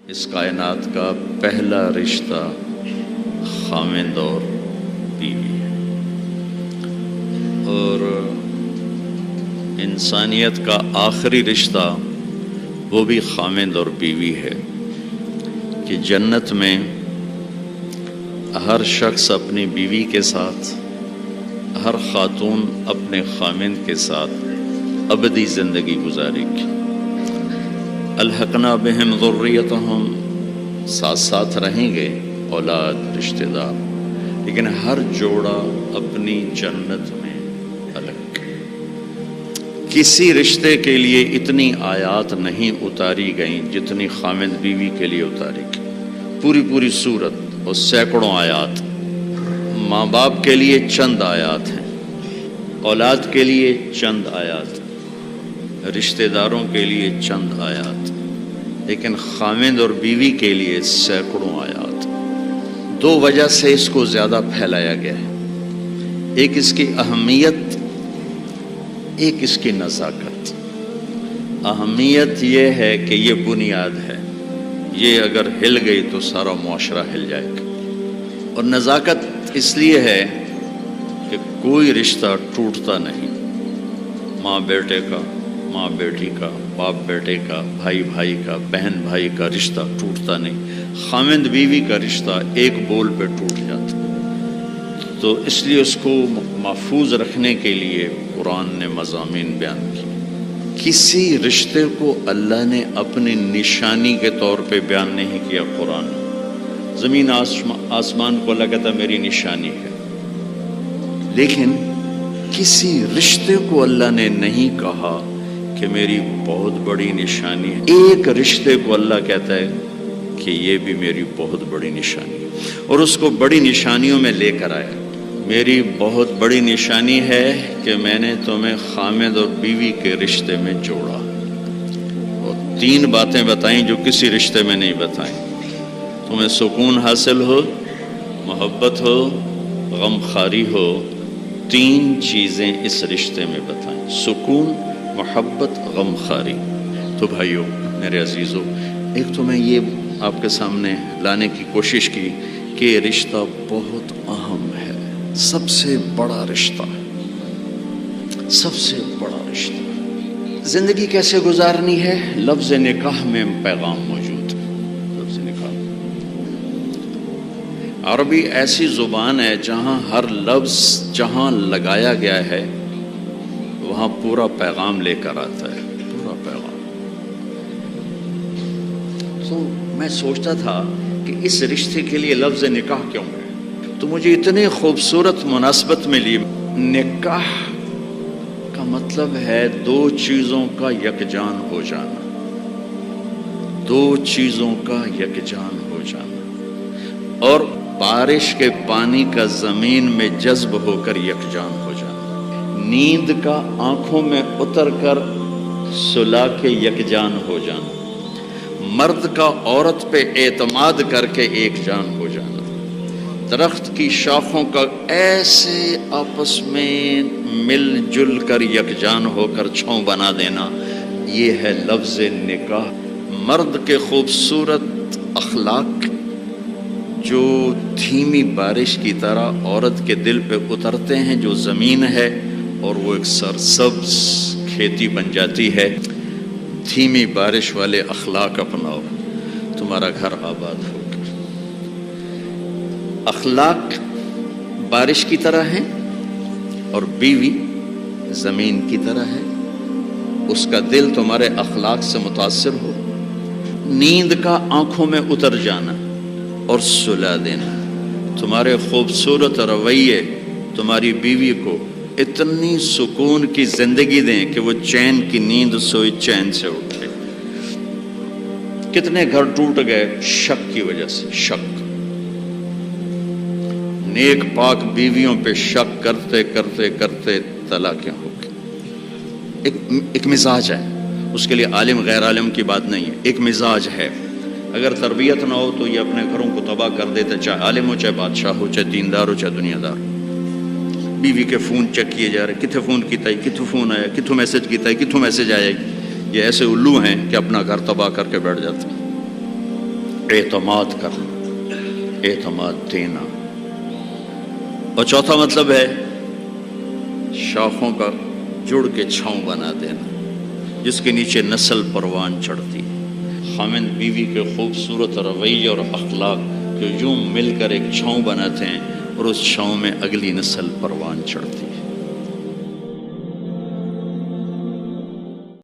اس کائنات کا پہلا رشتہ خاوند اور بیوی ہے، اور انسانیت کا آخری رشتہ وہ بھی خاوند اور بیوی ہے کہ جنت میں ہر شخص اپنی بیوی کے ساتھ، ہر خاتون اپنے خاوند کے ساتھ ابدی زندگی گزارے گی۔ الحقنا بہم ذریتہم، ساتھ ساتھ رہیں گے اولاد رشتہ دار، لیکن ہر جوڑا اپنی جنت میں الگ۔ کسی رشتے کے لیے اتنی آیات نہیں اتاری گئیں جتنی خاوند بیوی کے لیے اتاری گئی، پوری سورت اور سینکڑوں آیات۔ ماں باپ کے لیے چند آیات ہیں، اولاد کے لیے چند آیات، رشتہ داروں کے لیے چند آیات، لیکن خاوند اور بیوی کے لیے سینکڑوں آیات۔ دو وجہ سے اس کو زیادہ پھیلایا گیا ہے، ایک اس کی اہمیت، ایک اس کی نزاکت۔ اہمیت یہ ہے کہ یہ بنیاد ہے، یہ اگر ہل گئی تو سارا معاشرہ ہل جائے گا، اور نزاکت اس لیے ہے کہ کوئی رشتہ ٹوٹتا نہیں، ماں بیٹے کا، ماں بیٹی کا، باپ بیٹے کا، بھائی کا، بہن بھائی کا رشتہ ٹوٹتا نہیں۔ خاوند بیوی کا رشتہ ایک بول پہ ٹوٹ جاتا، تو اس لیے اس کو محفوظ رکھنے کے لیے قرآن نے مضامین بیان کیے۔ کسی رشتے کو اللہ نے اپنی نشانی کے طور پہ بیان نہیں کیا قرآن میں۔ زمین آسمان کو اللہ کہتا میری نشانی ہے، لیکن کسی رشتے کو اللہ نے نہیں کہا کہ میری بہت بڑی نشانی ہے۔ ایک رشتے کو اللہ کہتا ہے کہ یہ بھی میری بہت بڑی نشانی ہے، اور اس کو بڑی نشانیوں میں لے کر آیا۔ میری بہت بڑی نشانی ہے کہ میں نے تمہیں خاوند اور بیوی کے رشتے میں جوڑا، اور تین باتیں بتائیں جو کسی رشتے میں نہیں بتائیں۔ تمہیں سکون حاصل ہو، محبت ہو، غم خاری ہو، تین چیزیں اس رشتے میں بتائیں، سکون، محبت، غم خاری۔ تو بھائیو میرے عزیزو، ایک تو میں یہ آپ کے سامنے لانے کی کوشش کی کہ یہ رشتہ بہت اہم ہے، سب سے بڑا رشتہ، سب سے بڑا رشتہ۔ زندگی کیسے گزارنی ہے؟ لفظ نکاح میں پیغام موجود ہے۔ لفظ نکاح، عربی ایسی زبان ہے جہاں ہر لفظ جہاں لگایا گیا ہے وہاں پورا پیغام لے کر آتا ہے، پورا پیغام۔ تو میں سوچتا تھا کہ اس رشتے کے لیے لفظ نکاح کیوں ہے، تو مجھے اتنی خوبصورت مناسبت ملی۔ نکاح کا مطلب ہے دو چیزوں کا یکجان ہو جانا، دو چیزوں کا یکجان ہو جانا، اور بارش کے پانی کا زمین میں جذب ہو کر یکجان ہو جانا، نیند کا آنکھوں میں اتر کر سلا کے یکجان ہو جانا، مرد کا عورت پہ اعتماد کر کے ایک جان ہو جانا، درخت کی شاخوں کا ایسے آپس میں مل جل کر یکجان ہو کر چھاؤں بنا دینا، یہ ہے لفظ نکاح۔ مرد کے خوبصورت اخلاق جو دھیمی بارش کی طرح عورت کے دل پہ اترتے ہیں، جو زمین ہے اور وہ ایک سرسبز کھیتی بن جاتی ہے۔ دھیمی بارش والے اخلاق اپناؤ، تمہارا گھر آباد ہوگا۔ اخلاق بارش کی طرح ہیں اور بیوی زمین کی طرح ہے، اس کا دل تمہارے اخلاق سے متاثر ہو، نیند کا آنکھوں میں اتر جانا اور سلا دینا۔ تمہارے خوبصورت رویے تمہاری بیوی کو اتنی سکون کی زندگی دیں کہ وہ چین کی نیند سوئی چین سے اٹھے۔ کتنے گھر ٹوٹ گئے شک کی وجہ سے، شک۔ نیک پاک بیویوں پہ شک کرتے کرتے کرتے طلاقیں ہو گئی۔ ایک مزاج ہے، اس کے لیے عالم غیر عالم کی بات نہیں ہے، ایک مزاج ہے۔ اگر تربیت نہ ہو تو یہ اپنے گھروں کو تباہ کر دیتے، چاہے عالم ہو، چاہے بادشاہ ہو، چاہے دیندار ہو، چاہے دنیا دار۔ بیوی کے فون چیک کیے جا رہے، کتنے فون کیتا ہے، کتوں فون آیا، کتوں میسج کیتا ہے، کتوں میسج آیا۔ یہ ایسے الو ہیں کہ اپنا گھر تباہ کر کے بیٹھ جاتے ہیں۔ اعتماد کرنا، اعتماد دینا۔ اور چوتھا مطلب ہے شاخوں کا جڑ کے چھاؤں بنا دینا، جس کے نیچے نسل پروان چڑھتی ہے۔ خاوند بیوی کے خوبصورت رویے اور اخلاق جو یوں مل کر ایک چھاؤں بناتے ہیں اور اس چھاؤں میں اگلی نسل پروان چڑھتی ہے۔